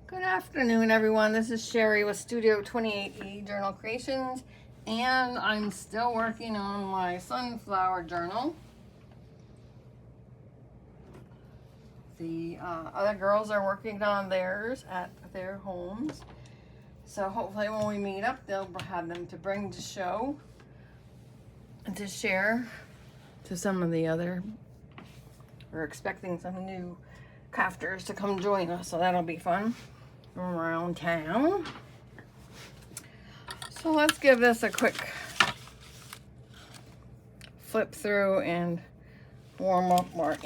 Good afternoon, everyone. This is Sherry with Studio 28E Journal Creations, and I'm still working on my sunflower journal. The other girls are working on theirs at their homes, so hopefully when we meet up, they'll have them to bring to show and to share to some of the other. We're expecting some new crafters to come join us, so that'll be fun. Around town. So let's give this a quick flip through and warm up our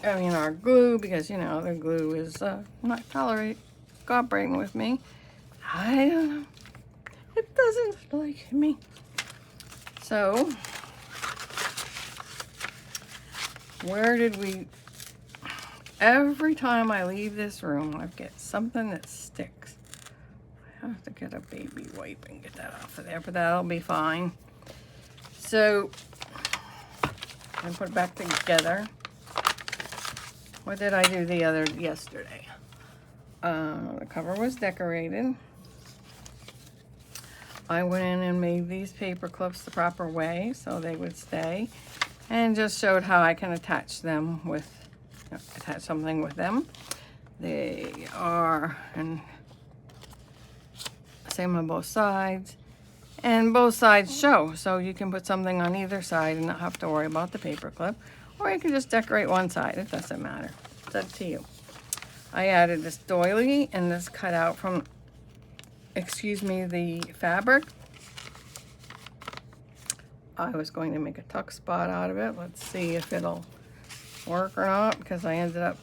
our glue, because you know the glue is not cooperating with me. I don't know. It doesn't like me. So where did we? Every time I leave this room, I get something that sticks. I have to get a baby wipe and get that off of there, but that'll be fine. So, I put it back together. What did I do yesterday? The cover was decorated. I went in and made these paper clips the proper way so they would stay, and just showed how I can attach something with them. They are same on both sides, and both sides show, so you can put something on either side and not have to worry about the paper clip, or you can just decorate one side. It doesn't matter. It's up to you. I added this doily and this cutout from the fabric. I was going to make a tuck spot out of it. Let's see if it'll work or not, because I ended up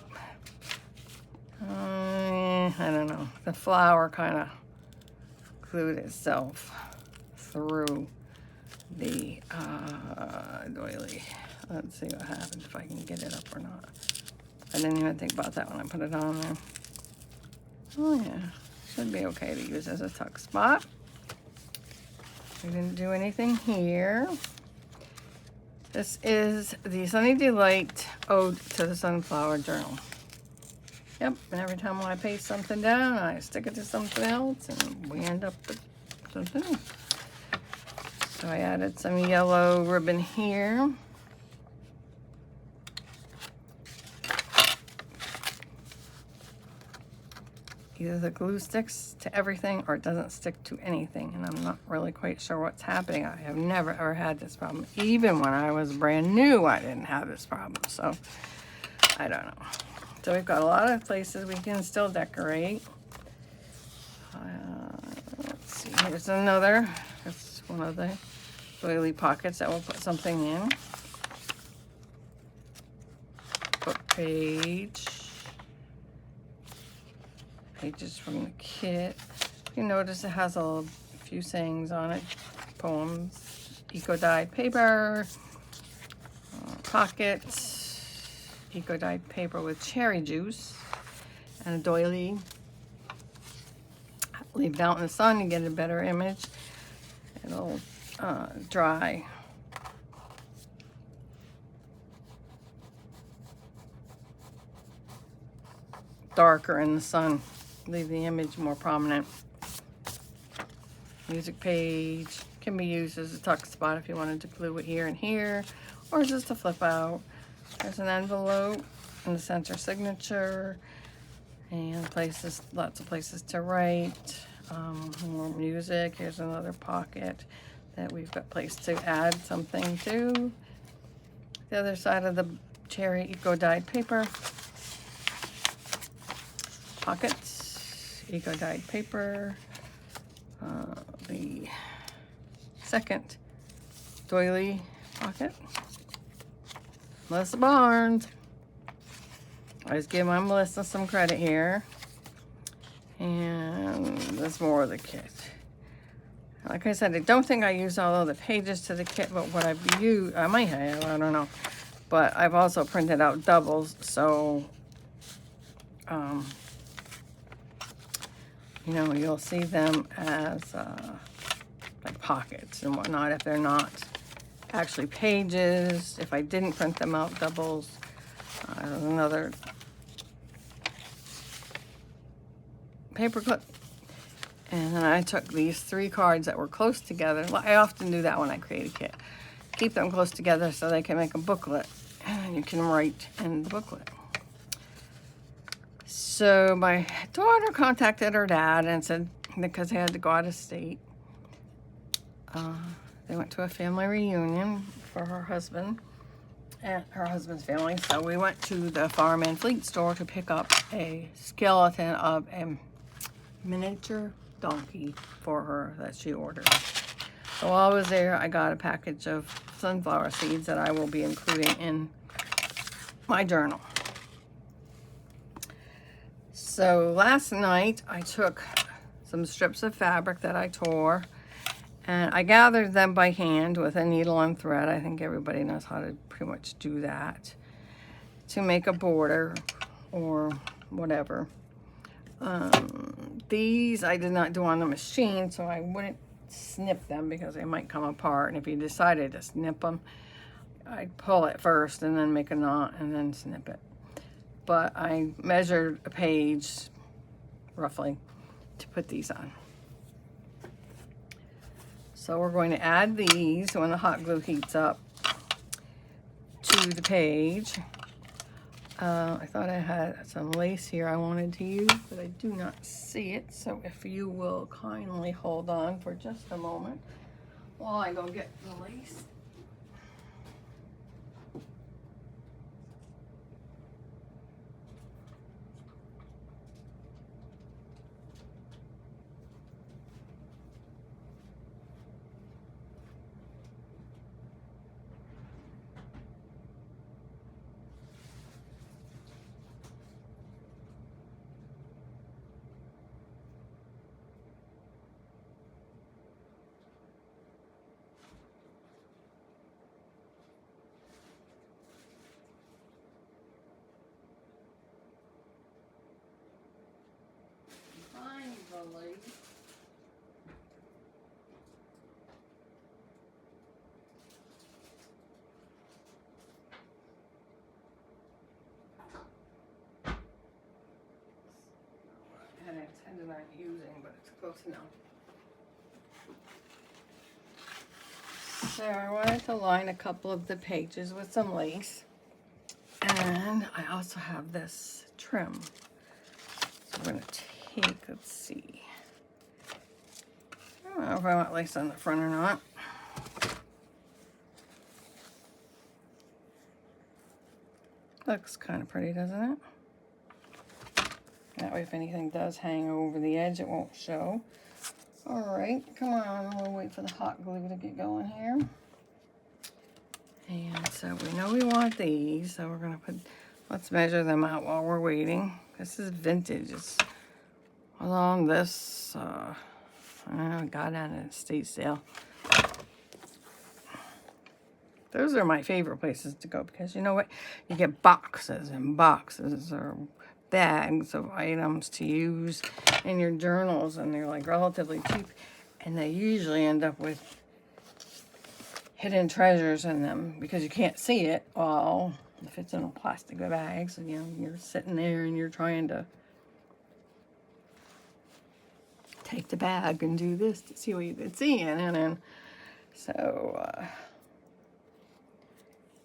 I don't know, the flower kind of glued itself through the doily. Let's see what happens, if I can get it up or not. I didn't even think about that when I put it on there. Oh yeah, should be okay to use as a tuck spot. We didn't do anything here. This is the Sunny Delight Ode to the Sunflower Journal. Yep, and every time when I paste something down, I stick it to something else, and we end up with something else. So I added some yellow ribbon here. Either the glue sticks to everything or it doesn't stick to anything, and I'm not really quite sure what's happening. I have never ever had this problem. Even when I was brand new, I didn't have this problem, so I don't know. So we've got a lot of places we can still decorate. Let's see, here's another. It's one of the doily pockets that we'll put something in. Book page. Pages from the kit. You notice it has a few sayings on it. Poems, eco-dyed paper, pockets, eco-dyed paper with cherry juice, and a doily. Leave it out in the sun, you get a better image. It'll dry. Darker in the sun. Leave the image more prominent. Music page can be used as a tuck spot if you wanted to glue it here and here, or just to flip out. There's an envelope and the center signature, and lots of places to write. More music. Here's another pocket that we've got place to add something to. The other side of the cherry eco-dyed paper. Pockets, eco-dyed paper. The second doily pocket. Melissa Barnes. I just give my Melissa some credit here. And there's more of the kit. Like I said, I don't think I used all of the pages to the kit, but what I've used, I might have, I don't know. But I've also printed out doubles, so you know, you'll see them as like pockets and whatnot if they're not actually pages. If I didn't print them out doubles, there's another paper clip. And then I took these 3 cards that were close together. Well, I often do that when I create a kit. Keep them close together so they can make a booklet. And you can write in the booklet. So my daughter contacted her dad and said, because they had to go out of state, they went to a family reunion for her husband and her husband's family. So we went to the Farm and Fleet store to pick up a skeleton of a miniature donkey for her that she ordered. So while I was there, I got a package of sunflower seeds that I will be including in my journal. So last night I took some strips of fabric that I tore and I gathered them by hand with a needle and thread. I think everybody knows how to pretty much do that to make a border or whatever. These I did not do on the machine, so I wouldn't snip them because they might come apart. And if you decided to snip them, I'd pull it first and then make a knot and then snip it. But I measured a page roughly to put these on. So we're going to add these when the hot glue heats up to the page. I thought I had some lace here I wanted to use, but I do not see it. So if you will kindly hold on for just a moment while I go get the lace. I intended on using, but it's close enough. So I wanted to line a couple of the pages with some lace. And I also have this trim. So we're going to take, let's see. I don't know if I want lace on the front or not. Looks kind of pretty, doesn't it? That way if anything does hang over the edge, it won't show. All right, come on, we'll wait for the hot glue to get going here. And so we know we want these, so we're gonna let's measure them out while we're waiting. This is vintage, it's along this, I don't know, got on an estate sale. Those are my favorite places to go because you know what? You get boxes and boxes or bags of items to use in your journals, and they're like relatively cheap, and they usually end up with hidden treasures in them because you can't see it all if it's in a plastic bag. So you know you're sitting there and you're trying to take the bag and do this to see what you could see in it, and so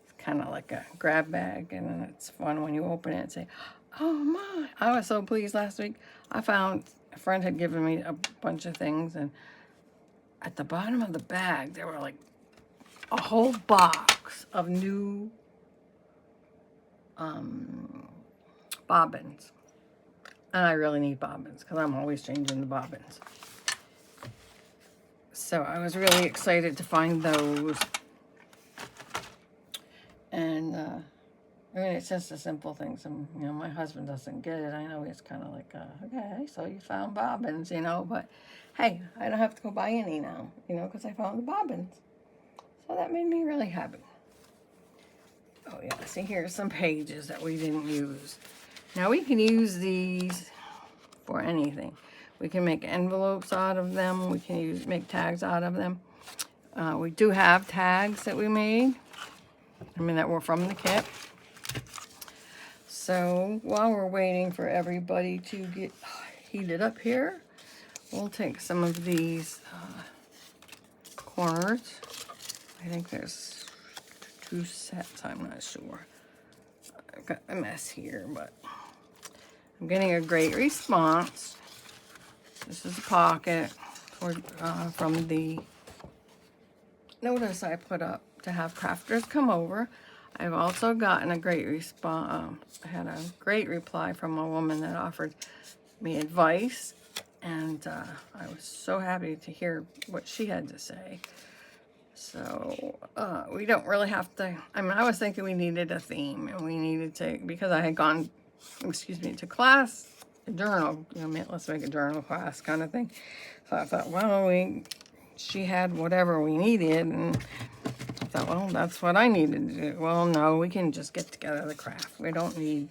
it's kind of like a grab bag, and then it's fun when you open it and say, oh my, I was so pleased last week. I found a friend had given me a bunch of things, and at the bottom of the bag, there were like a whole box of new bobbins. And I really need bobbins because I'm always changing the bobbins. So I was really excited to find those. And, I mean, it's just a simple thing. Some, you know, my husband doesn't get it. I know he's kind of like, okay, so you found bobbins, you know, but hey, I don't have to go buy any now, you know, because I found the bobbins. So that made me really happy. Oh yeah, see, here's some pages that we didn't use. Now we can use these for anything. We can make envelopes out of them. We can make tags out of them. We do have tags that we made. I mean, that were from the kit. So while we're waiting for everybody to get heated up here. We'll take some of these corners. I think there's 2 sets, I'm not sure. I've got a mess here, but I'm getting a great response. This is a pocket from the notice I put up to have crafters come over. I've also gotten a great response. I had a great reply from a woman that offered me advice, and I was so happy to hear what she had to say. So we don't really have to, I mean, I was thinking we needed a theme, and we needed to, because I had gone, to class, a journal, let's make a journal class kind of thing. So I thought, well, she had whatever we needed, and I thought, well, that's what I needed to do. Well, no, we can just get together the craft. We don't need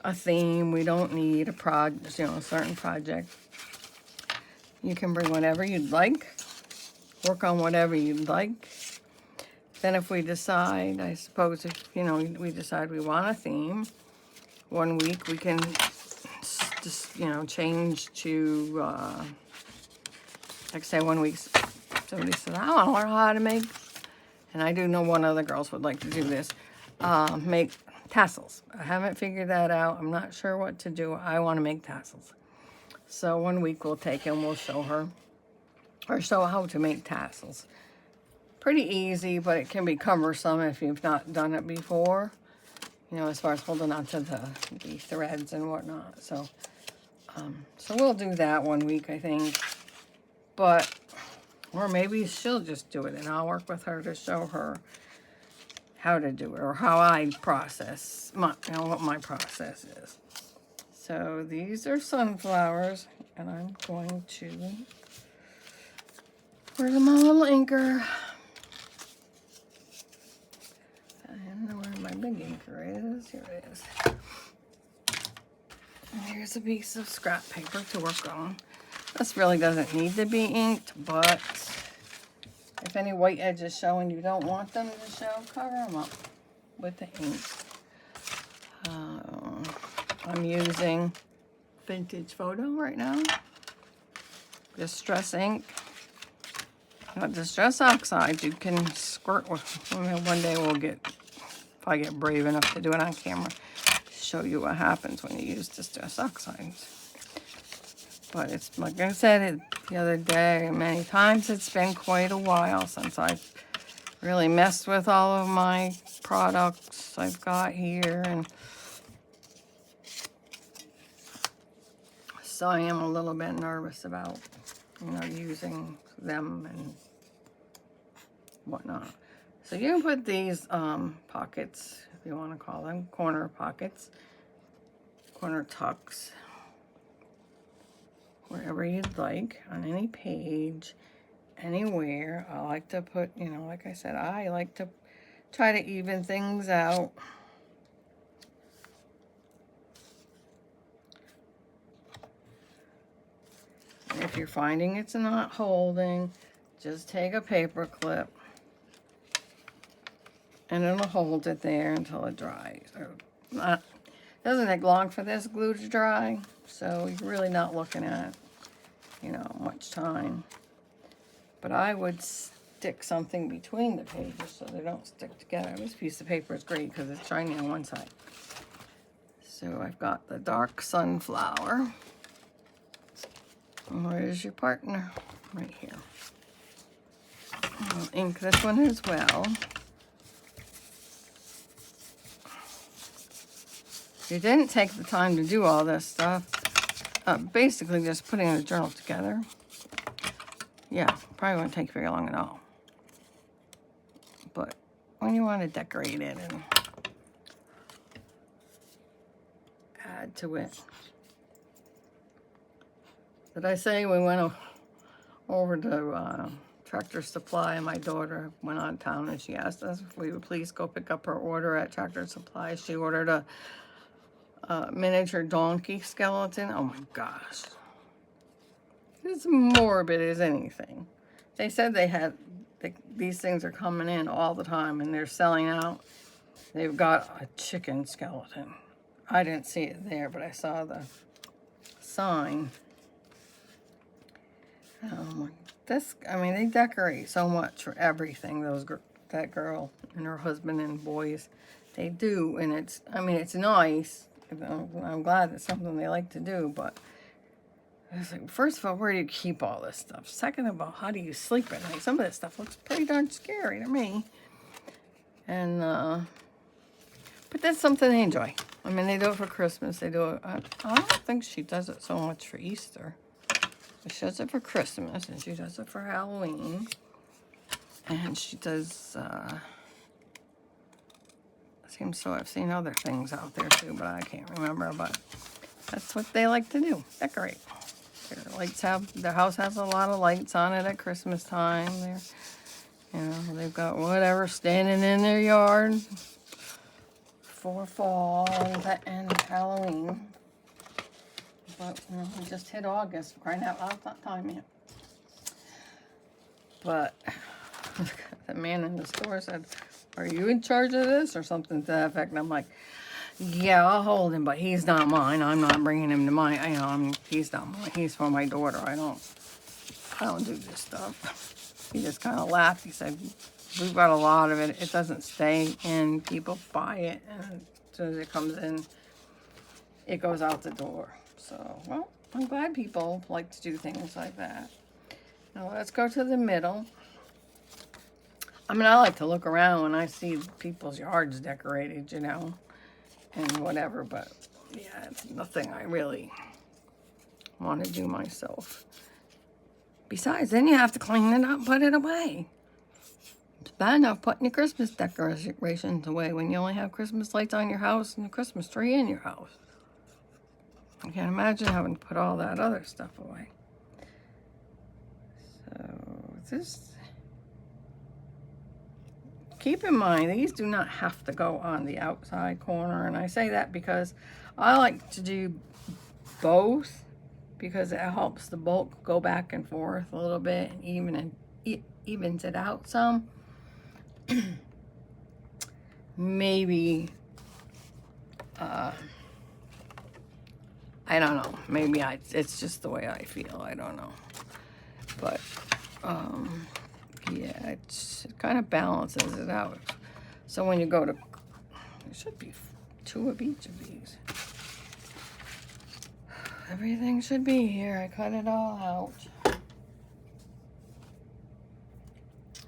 a theme. We don't need a certain project. You can bring whatever you'd like. Work on whatever you'd like. Then if we decide, I suppose if, we decide we want a theme, one week we can just, change to, like say one week, somebody says, I want to learn how to make, and I do know one of the girls would like to do this, make tassels. I haven't figured that out. I'm not sure what to do. I want to make tassels. So one week we'll take and we'll show her, or show how to make tassels. Pretty easy, but it can be cumbersome if you've not done it before, as far as holding on to the threads and whatnot. So we'll do that one week, I think. But, or maybe she'll just do it and I'll work with her to show her how to do it, or how I process, what my process is. So these are sunflowers, and I'm going to, where's my little inker? And where my big inker is, here it is. And here's a piece of scrap paper to work on. This really doesn't need to be inked, but if any white edges show and you don't want them to show, cover them up with the ink. I'm using Vintage Photo right now. Distress ink. Not Distress Oxide. You can squirt with. One day we'll get, if I get brave enough to do it on camera, show you what happens when you use Distress Oxides. But it's like I said the other day, many times, it's been quite a while since I've really messed with all of my products I've got here, and so I am a little bit nervous about, using them and whatnot. So you can put these pockets, if you want to call them, corner pockets, corner tucks, wherever you'd like, on any page, anywhere. I like to put, like I said, I like to try to even things out. And if you're finding it's not holding, just take a paper clip and it'll hold it there until it dries. It doesn't take long for this glue to dry, so you're really not looking at, much time. But I would stick something between the pages so they don't stick together. This piece of paper is great because it's shiny on one side. So I've got the dark sunflower. And where's your partner? Right here. I'll ink this one as well. You didn't take the time to do all this stuff. Basically just putting the journal together. Yeah, probably won't take very long at all. But when you want to decorate it and add to it. Did I say we went over to Tractor Supply, and my daughter went on town and she asked us if we would please go pick up her order at Tractor Supply. She ordered a miniature donkey skeleton. Oh my gosh. It's morbid as anything. They said they had, these things are coming in all the time and they're selling out. They've got a chicken skeleton. I didn't see it there, but I saw the sign. I mean, they decorate so much for everything. That girl and her husband and boys, they do, and I mean, it's nice. I'm glad it's something they like to do, but it's like, first of all, where do you keep all this stuff? Second of all, how do you sleep at night? Some of this stuff looks pretty darn scary to me. And, but that's something they enjoy. I mean, they do it for Christmas. They do it, I don't think she does it so much for Easter. She does it for Christmas, and she does it for Halloween. And she does, seems so I've seen other things out there too, but I can't remember. But that's what they like to do, decorate. Their house has a lot of lights on it at Christmas time. They've got whatever standing in their yard for fall and Halloween. But, we just hit August, crying out loud, it's not time yet. But the man in the store said, "Are you in charge of this?" or something to that effect. And I'm like, "Yeah, I'll hold him, but he's not mine. I'm not bringing him to mine. He's not mine. He's for my daughter. I don't do this stuff." He just kind of laughed. He said, "We've got a lot of it. It doesn't stay in. People buy it, and as soon as it comes in, it goes out the door." So, well, I'm glad people like to do things like that. Now, let's go to the middle. I mean, I like to look around when I see people's yards decorated, and whatever, but yeah, it's nothing I really want to do myself. Besides, then you have to clean it up and put it away. It's bad enough putting your Christmas decorations away when you only have Christmas lights on your house and a Christmas tree in your house. I can't imagine having to put all that other stuff away. So, keep in mind, these do not have to go on the outside corner. And I say that because I like to do both, because it helps the bulk go back and forth a little bit and evens it out some. Maybe, I don't know. Maybe it's just the way I feel. I don't know. But, yeah, it kind of balances it out. So when you go to, there should be 2 of each of these. Everything should be here. I cut it all out.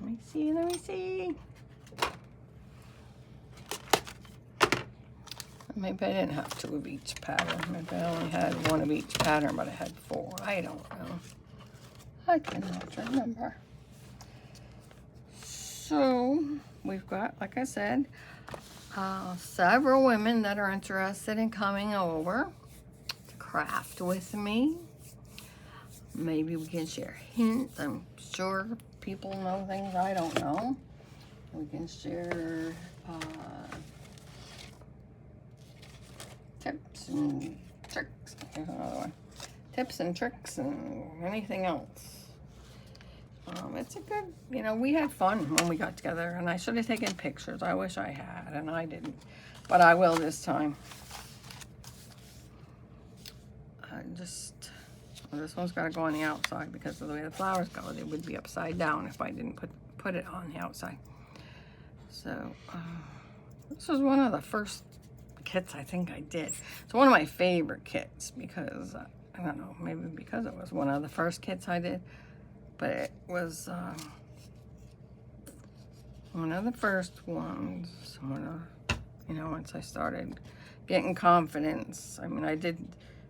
Let me see. Maybe I didn't have 2 of each pattern. Maybe I only had 1 of each pattern, but I had 4. I don't know. I cannot remember. So, we've got, like I said, several women that are interested in coming over to craft with me. Maybe we can share hints. I'm sure people know things I don't know. We can share tips and tricks. Here's another one. Tips and tricks and anything else. It's a good, we had fun when we got together, and I should have taken pictures. I wish I had, and I didn't, but I will this time. This one's got to go on the outside because of the way the flowers go. They would be upside down if I didn't put it on the outside. So, this was one of the first kits I think I did. It's one of my favorite kits because, I don't know, maybe because it was one of the first kits I did. But it was one of the first ones, once I started getting confidence. I mean, I did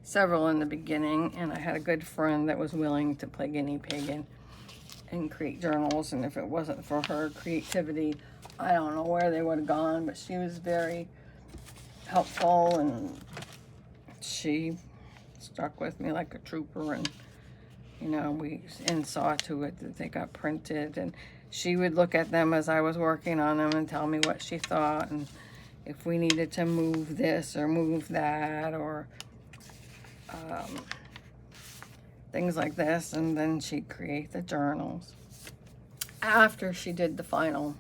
several in the beginning, and I had a good friend that was willing to play guinea pig and create journals, and if it wasn't for her creativity, I don't know where they would have gone, but she was very helpful, and she stuck with me like a trooper, and we saw to it that they got printed, and she would look at them as I was working on them and tell me what she thought, and if we needed to move this or move that, or things like this, and then she'd create the journals. After she did the final,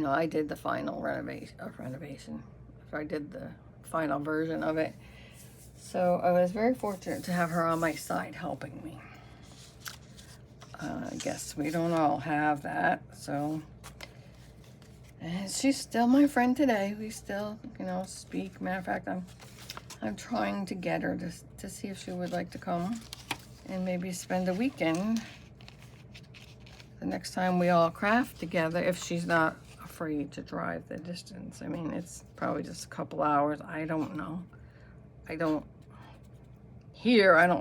I did the final renovation. After I did the final version of it. So I was very fortunate to have her on my side helping me. I guess we don't all have that, so. And she's still my friend today. We still, you know, speak. Matter of fact, I'm trying to get her to see if she would like to come and maybe spend a weekend the next time we all craft together, if she's not afraid to drive the distance. I mean, it's probably just a couple hours. I don't know. I don't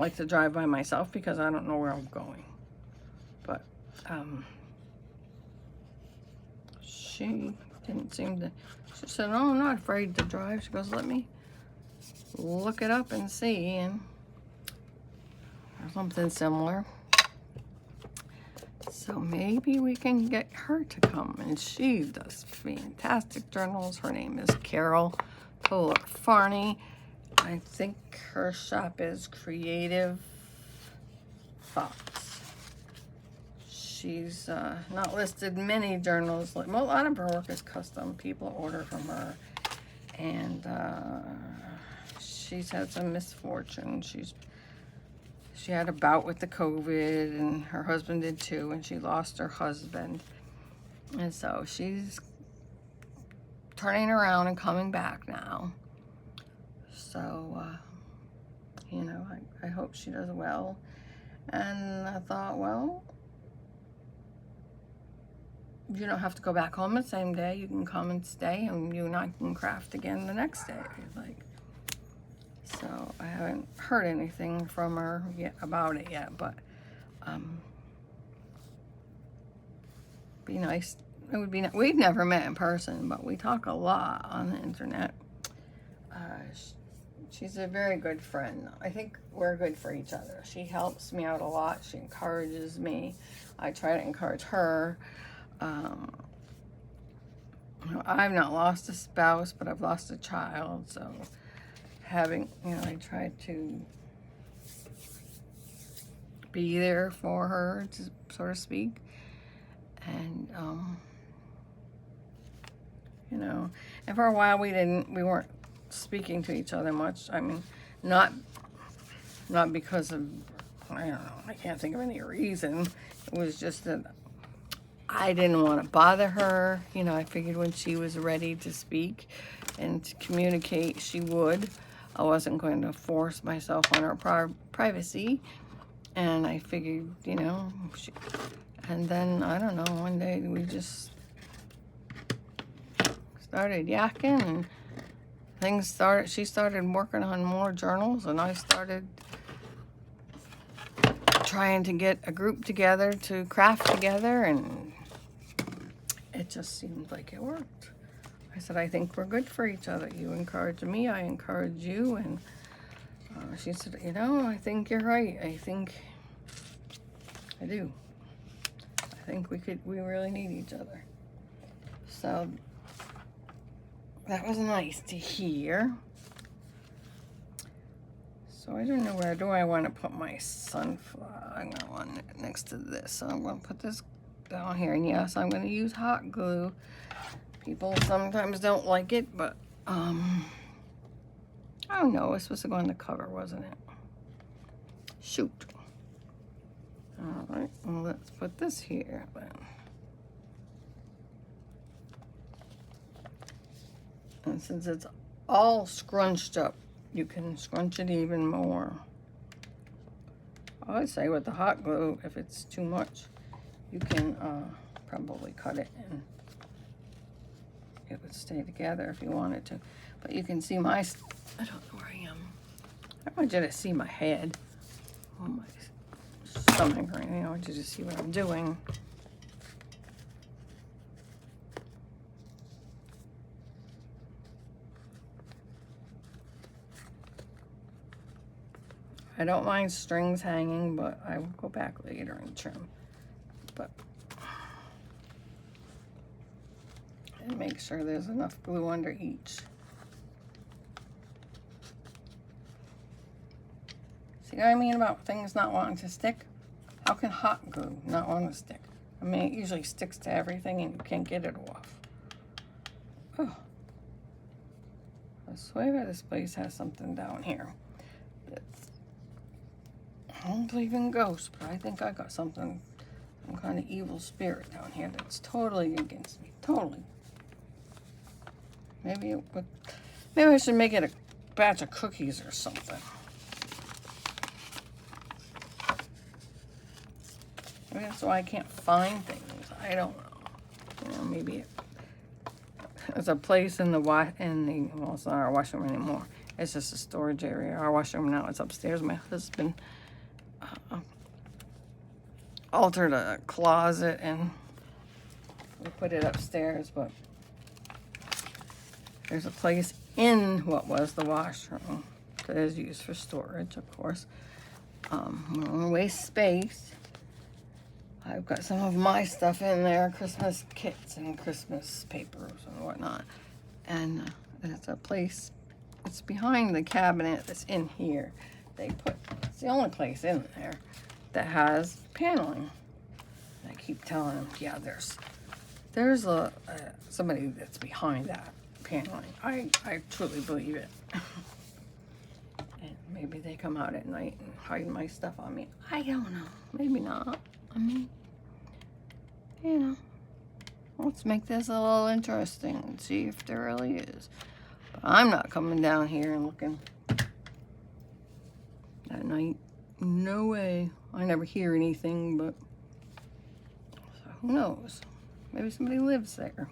like to drive by myself because I don't know where I'm going. But she didn't seem to, she said, "Oh, I'm not afraid to drive." She goes, "Let me look it up and see," and or something similar. So maybe we can get her to come, and she does fantastic journals. Her name is Carol Toller Farney. I think her shop is Creative Thoughts. She's not listed many journals. Like, a lot of her work is custom. People order from her, and she's had some misfortune. She had a bout with the COVID, and her husband did too, and she lost her husband. And so she's turning around and coming back now. So, you know, I hope she does well. And I thought, well, you don't have to go back home the same day. You can come and stay, and you and I can craft again the next day. Like, so I haven't heard anything from her yet about it yet, but be nice. It would be. We've never met in person, but we talk a lot on the internet. She's a very good friend. I think we're good for each other. She helps me out a lot. She encourages me. I try to encourage her. You know, I've not lost a spouse, but I've lost a child, so having, you know, I try to be there for her, to so to speak. And you know, and for a while we weren't speaking to each other much. I mean, not because of, I don't know, I can't think of any reason. It was just that I didn't want to bother her. You know, I figured when she was ready to speak and to communicate, she would. I wasn't going to force myself on her privacy. And I figured, you know, and then, I don't know, one day we just started yakking, and she started working on more journals, and I started trying to get a group together to craft together, and it just seemed like it worked. I said, I think we're good for each other. You encourage me, I encourage you, and she said, you know, I think you're right. I think I do. I think we really need each other. So that was nice to hear. So I don't know, where do I want to put my sunflower? I'm going to want it next to this. So I'm going to put this down here. And yes, I'm going to use hot glue. People sometimes don't like it, but I don't know. It was supposed to go on the cover, wasn't it? Shoot. All right, well, let's put this here then. And since it's all scrunched up, you can scrunch it even more. I would say with the hot glue, if it's too much, you can probably cut it and it would stay together if you wanted to. But you can see I don't know where I am. I want you to see my head. Oh, my stomach right now. I want you to see what I'm doing. I don't mind strings hanging, but I will go back later and trim. But and make sure there's enough glue under each. See what I mean about things not wanting to stick? How can hot glue not want to stick? I mean, it usually sticks to everything and you can't get it off. Oh. I swear this place has something down here. I don't believe in ghosts, but I think I got something some kind of evil spirit down here that's totally against me. Totally. Maybe I should make it a batch of cookies or something. Maybe that's why I can't find things. I don't know. You know, maybe there's a place in the well, it's not our washroom anymore. It's just a storage area. Our washroom now is upstairs. My husband altered a closet and we put it upstairs, but there's a place in what was the washroom that is used for storage, of course. We don't want to waste space. I've got some of my stuff in there, Christmas kits and Christmas papers and whatnot. And there's a place, it's behind the cabinet that's in here. It's the only place in there that has paneling. And I keep telling them, yeah, there's somebody that's behind that paneling. I truly believe it. And maybe they come out at night and hide my stuff on me. I don't know. Maybe not. I mean, you know, let's make this a little interesting and see if there really is. But I'm not coming down here and looking at night. No way. I never hear anything, but so who knows? Maybe somebody lives there.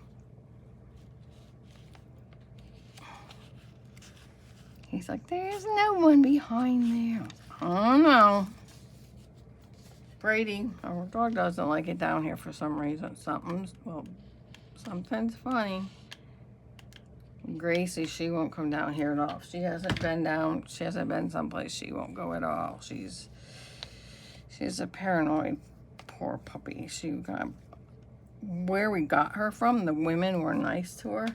He's like, there's no one behind there. Oh no. Brady, our dog, doesn't like it down here for some reason. Something's funny. Gracie, she won't come down here at all. She hasn't been someplace she won't go at all. She's a paranoid poor puppy. Where we got her from, the women were nice to her,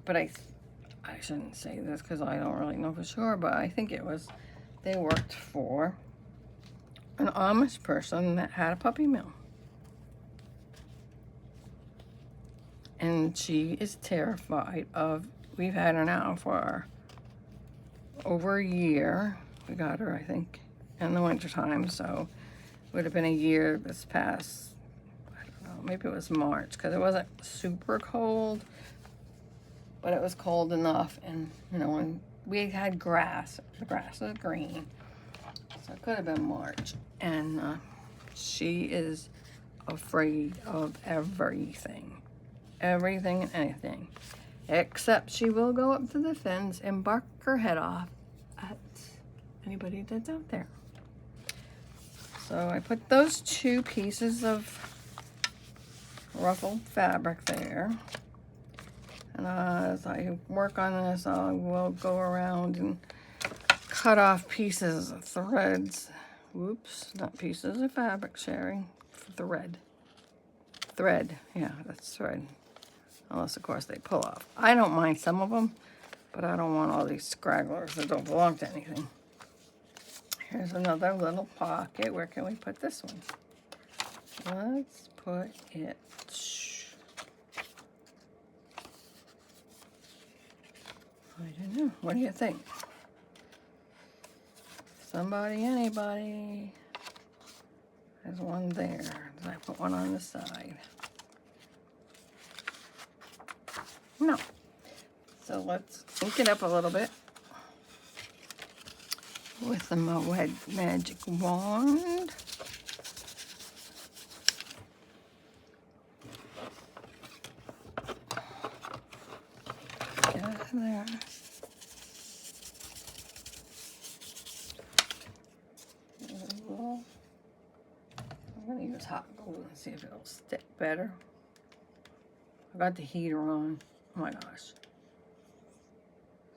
but I shouldn't say this because I don't really know for sure, but I think they worked for an Amish person that had a puppy mill. And she is terrified we've had her now for over a year. We got her, I think, in the wintertime, so it would have been a year this past, I don't know, maybe it was March, because it wasn't super cold, but it was cold enough, and, you know, when we had grass, the grass was green, so it could have been March, and she is afraid of everything and anything, except she will go up to the fence and bark her head off at anybody that's out there. So I put those 2 pieces of ruffled fabric there. And as I work on this, I will go around and cut off pieces of threads. Whoops, not pieces of fabric, Sherri. Thread. Yeah, that's thread. Unless, of course, they pull off. I don't mind some of them, but I don't want all these scragglers that don't belong to anything. Here's another little pocket. Where can we put this one? Let's put it... I don't know. What do you think? Anybody? There's one there. Did I put one on the side? No. So let's ink it up a little bit with the magic wand. Get it there. I'm going to use hot glue and see if it'll stick better. I got the heater on. Oh my gosh.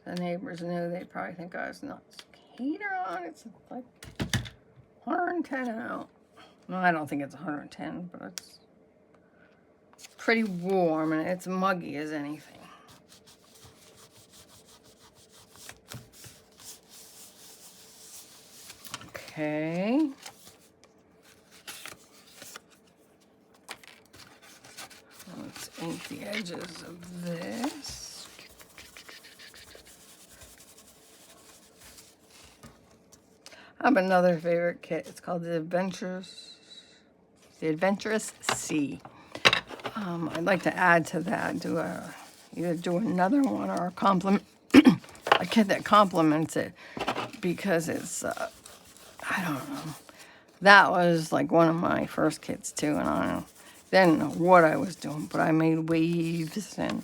The neighbors knew, they probably think I was nuts. Heater on, it's like 110 out. No, I don't think it's 110, but it's pretty warm and it's muggy as anything. Okay. Let's ink the edges of this. I have another favorite kit. It's called the Adventures The Adventurous Sea. I'd like to add to that, either do another one or a compliment, a kit that complements it, because it's, I don't know. That was like one of my first kits too, and I didn't know what I was doing, but I made waves and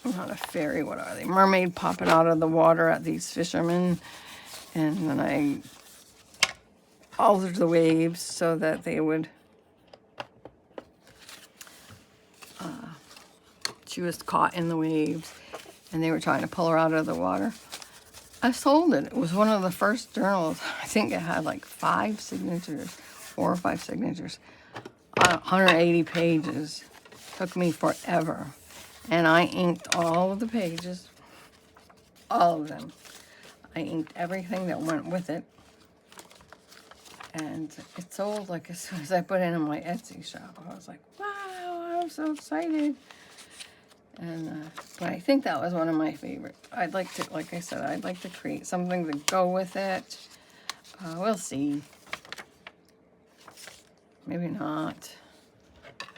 not a fairy, what are they? Mermaid popping out of the water at these fishermen, and then I altered the waves so that they would. She was caught in the waves, and they were trying to pull her out of the water. I sold it. It was one of the first journals. I think it had like 5 signatures, 4 or 5 signatures. 180 pages. Took me forever. And I inked all of the pages. All of them. I inked everything that went with it. And it sold like as soon as I put it in my Etsy shop. I was like, wow, I'm so excited. And but I think that was one of my favorites. I'd like to, like I said, I'd like to create something to go with it. We'll see. Maybe not.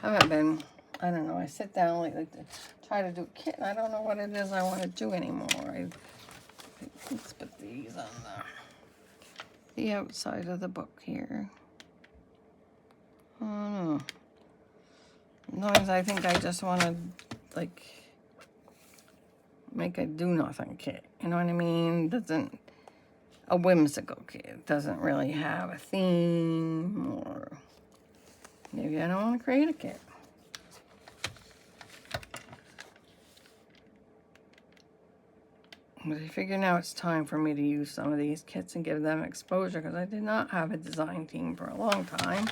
I haven't been, I don't know, I sit down lately to try to do a kit, and I don't know what it is I want to do anymore. Let's put these on the outside of the book here. I don't know. Sometimes I think I just want to, like, make a do-nothing kit. You know what I mean? A whimsical kit. It doesn't really have a theme, or maybe I don't want to create a kit. But I figure now it's time for me to use some of these kits and give them exposure, because I did not have a design team for a long time.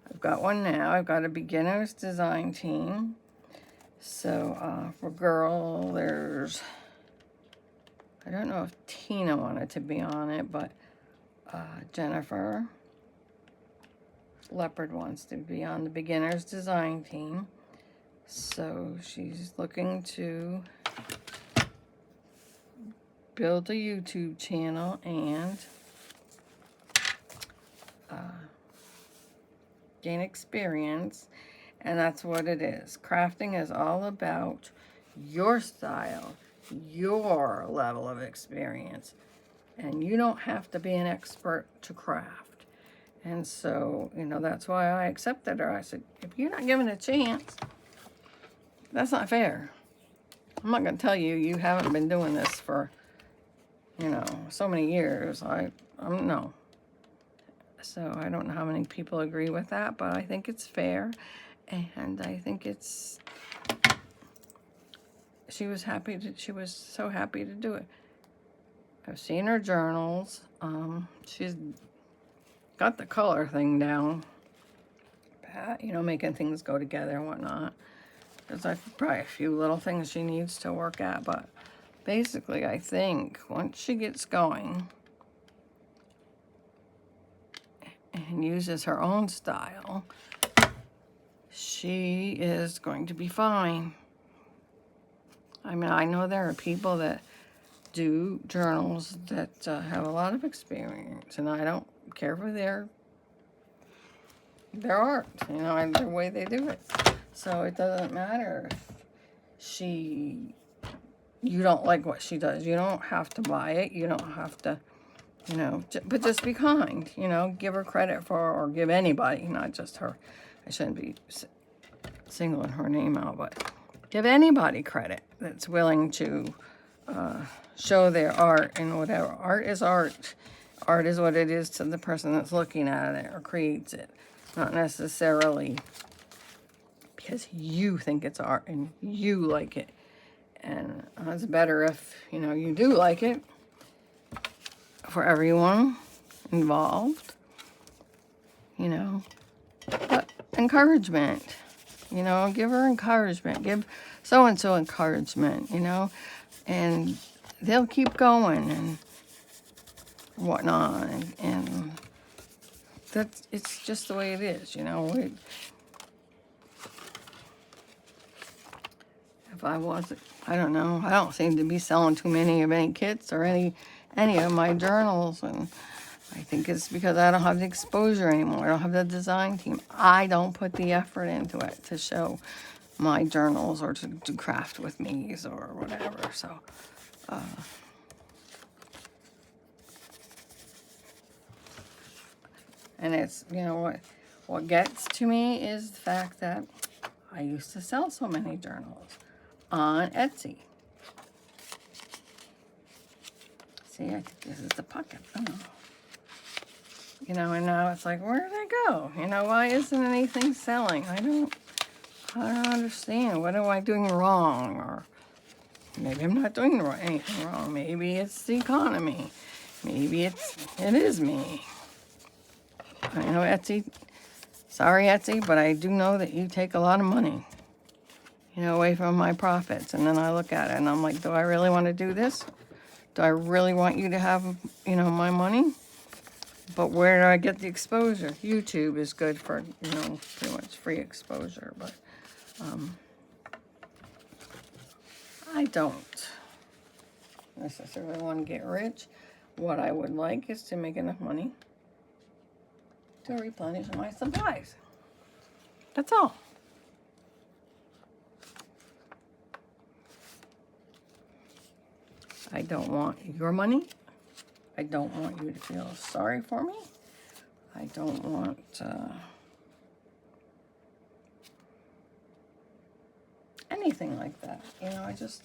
I've got one now. I've got a beginner's design team. So for girl, there's, I don't know if Tina wanted to be on it, but Jennifer Leopard wants to be on the beginner's design team. So she's looking to build a YouTube channel and gain experience, and that's what it is. Crafting is all about your style, your level of experience, and you don't have to be an expert to craft. And so, you know, that's why I accepted her. I said, if you're not given a chance, that's not fair. I'm not going to tell you you haven't been doing this for, you know, so many years. No. So I don't know how many people agree with that, but I think it's fair, and I think it's, she was so happy to do it. I've seen her journals. She's got the color thing down, you know, making things go together and whatnot. There's probably a few little things she needs to work at, but basically I think once she gets going and uses her own style, she is going to be fine. I mean, I know there are people that do journals that have a lot of experience, and I don't care for their art, you know, and the way they do it. So it doesn't matter if you don't like what she does. You don't have to buy it. You don't have to, you know, but just be kind, you know, give her credit or give anybody, not just her. I shouldn't be singling her name out, but give anybody credit that's willing to show their art and whatever. Art is art. Art is what it is to the person that's looking at it or creates it, not necessarily because you think it's art and you like it. And it's better if, you know, you do like it, for everyone involved, you know. But encouragement, you know, give her encouragement, give so-and-so encouragement, you know, and they'll keep going and whatnot, and it's just the way it is, you know. If I wasn't, I don't know, I don't seem to be selling too many of any kits or any of my journals, and I think it's because I don't have the exposure anymore. I don't have the design team. I don't put the effort into it to show my journals or to do craft with me's or whatever. So, and it's, you know, what gets to me is the fact that I used to sell so many journals on Etsy. See, I think this is the pocket. Oh. You know, and now it's like, where did they go? You know, why isn't anything selling? I don't understand. What am I doing wrong? Or maybe I'm not doing anything wrong. Maybe it's the economy. Maybe it is me. I know Etsy, sorry Etsy, but I do know that you take a lot of money, you know, away from my profits. And then I look at it and I'm like, do I really want to do this? Do I really want you to have, you know, my money? But where do I get the exposure? YouTube is good for, you know, pretty much free exposure, but I don't necessarily want to get rich. What I would like is to make enough money to replenish my supplies. That's all. I don't want your money. I don't want you to feel sorry for me. I don't want anything like that. You know, I just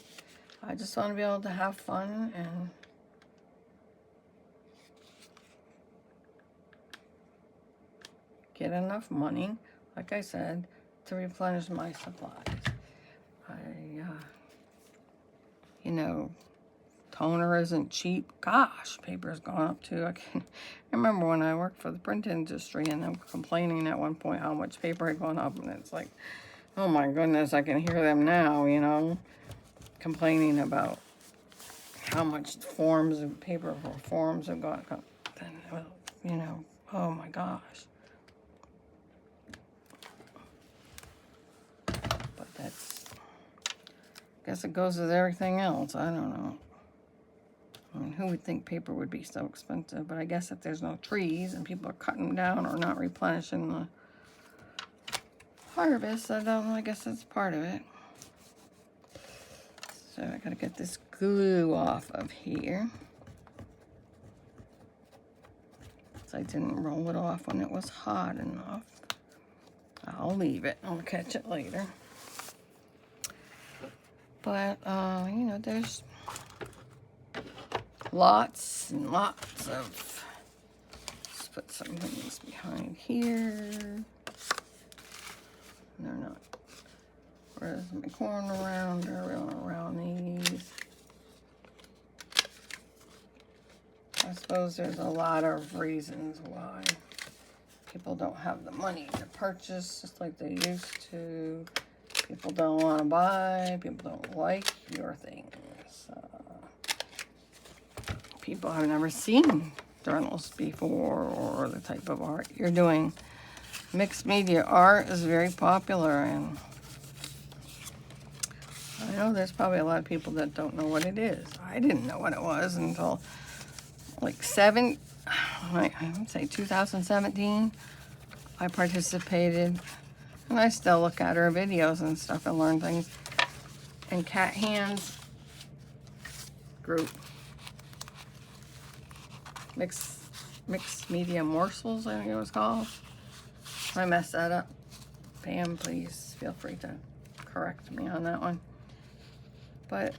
want to be able to have fun and get enough money, like I said, to replenish my supplies. You know, toner isn't cheap. Gosh, paper's gone up too. I remember when I worked for the print industry and I'm complaining at one point how much paper had gone up, and it's like, oh my goodness, I can hear them now, you know, complaining about how much forms of paper for forms have gone up. Well, you know, oh my gosh. But that's, I guess it goes with everything else. I don't know. I mean, who would think paper would be so expensive? But I guess if there's no trees and people are cutting them down or not replenishing the harvest, I guess that's part of it. So I gotta get this glue off of here. So I didn't roll it off when it was hot enough. I'll leave it. I'll catch it later. But, you know, there's lots and lots of, let's put some things behind here. They're not, where's my corner rounder, around these. I suppose there's a lot of reasons why people don't have the money to purchase just like they used to. People don't want to buy, people don't like your things. People have never seen journals before or the type of art you're doing. Mixed media art is very popular, and I know there's probably a lot of people that don't know what it is. I didn't know what it was until like I would say 2017. I participated, and I still look at her videos and stuff and learn things. And Cat Hands group. Mixed media morsels, I think it was called. If I messed that up, Pam, please feel free to correct me on that one. But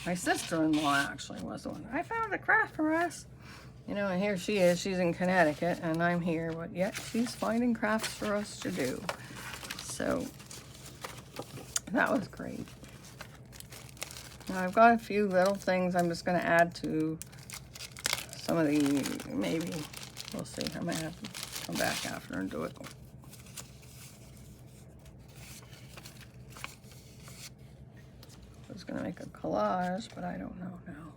my sister-in-law actually was the one. I found a craft for us. You know, and here she is. She's in Connecticut, and I'm here, but yet she's finding crafts for us to do. So that was great. Now I've got a few little things I'm just going to add to some of the, maybe, we'll see. I might have to come back after and do it. I was going to make a collage, but I don't know now.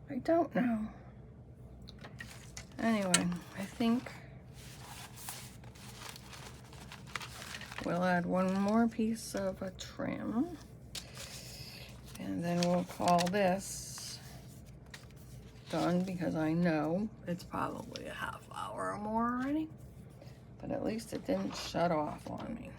I don't know. Anyway, I think we'll add one more piece of a trim. And then we'll call this done because I know it's probably a half hour or more already. But at least it didn't shut off on me.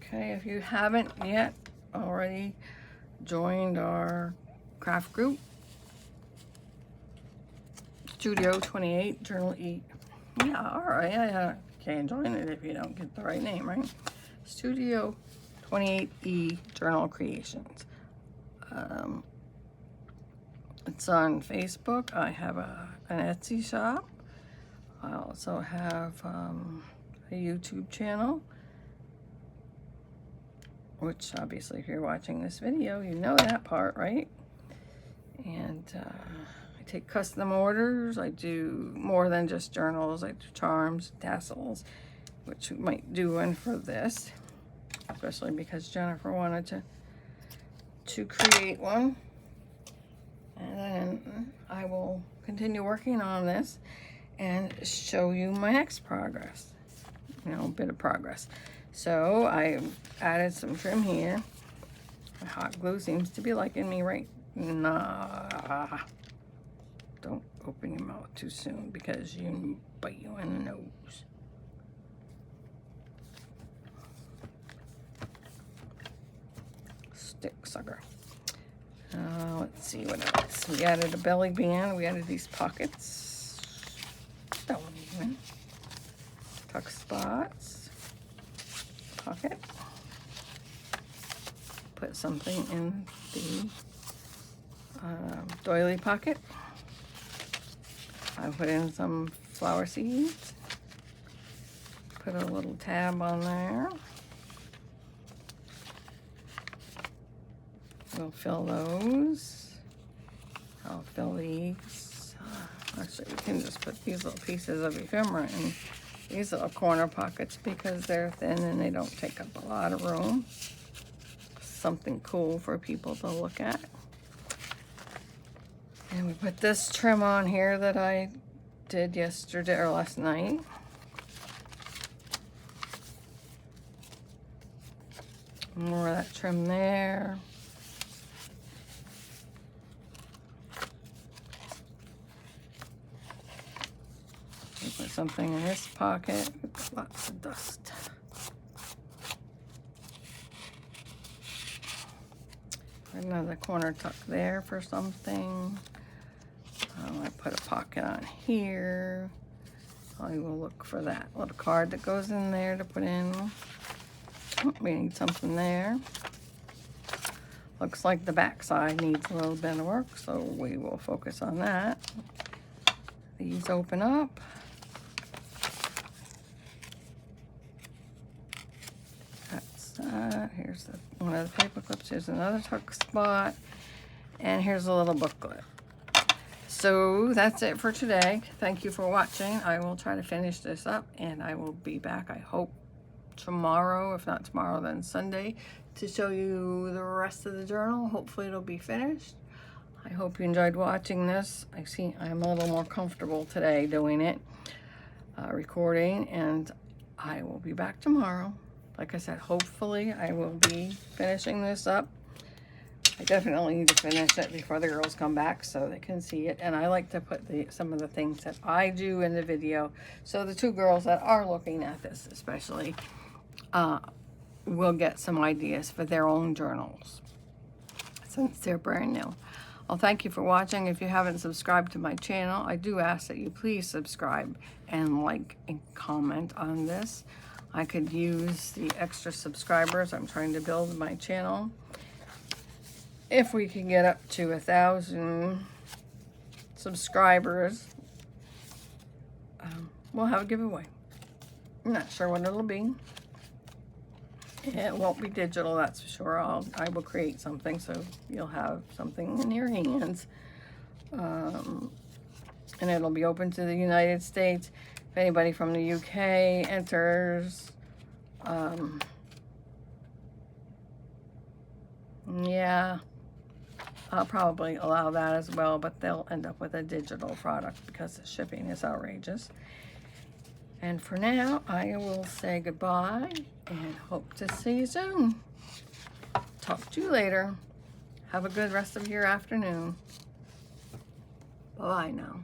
Okay, if you haven't yet already joined our craft group, Studio 28 Journal E. Yeah, alright, I can't join it if you don't get the right name, right? Studio 28E Journal Creations. It's on Facebook. I have an Etsy shop. I also have a YouTube channel, which obviously if you're watching this video, you know that part, right? And I take custom orders. I do more than just journals. I do charms, tassels, which we might do one for this, especially because Jennifer wanted to create one. And then I will continue working on this and show you my next progress, you know, a bit of progress. So I added some trim here. My hot glue seems to be liking me right. Nah, don't open your mouth too soon because you bite you in the nose. Stick sucker. Let's see what else. We added a belly band. We added these pockets. Don't even. Tuck spots. Pocket. Put something in the doily pocket. I put in some flower seeds. Put a little tab on there. We'll fill those. I'll fill these. Actually, we can just put these little pieces of ephemera in these little corner pockets because they're thin and they don't take up a lot of room. Something cool for people to look at. And we put this trim on here that I did yesterday or last night. More of that trim there. Put something in this pocket. Lots of dust. Another corner tuck there for something. I put a pocket on here. I will look for that little card that goes in there to put in. Oh, we need something there. Looks like the back side needs a little bit of work, so we will focus on that. These open up. That's that. Here's one of the paper clips. Here's another tuck spot. And here's a little booklet. So that's it for today. Thank you for watching. I will try to finish this up and I will be back, I hope, tomorrow. If not tomorrow, then Sunday, to show you the rest of the journal. Hopefully it'll be finished. I hope you enjoyed watching this. I'm a little more comfortable today doing it, recording, and I will be back tomorrow. Like I said, hopefully I will be finishing this up. I definitely need to finish it before the girls come back so they can see it. And I like to put some of the things that I do in the video so the two girls that are looking at this especially will get some ideas for their own journals since they're brand new. Well, thank you for watching. If you haven't subscribed to my channel, I do ask that you please subscribe and like and comment on this. I could use the extra subscribers. I'm trying to build my channel. If we can get up to 1,000 subscribers, we'll have a giveaway. I'm not sure what it'll be. It won't be digital, that's for sure. I will create something so you'll have something in your hands. And it'll be open to the United States. If anybody from the UK Yeah, I'll probably allow that as well, but they'll end up with a digital product because the shipping is outrageous. And for now, I will say goodbye and hope to see you soon. Talk to you later. Have a good rest of your afternoon. Bye now.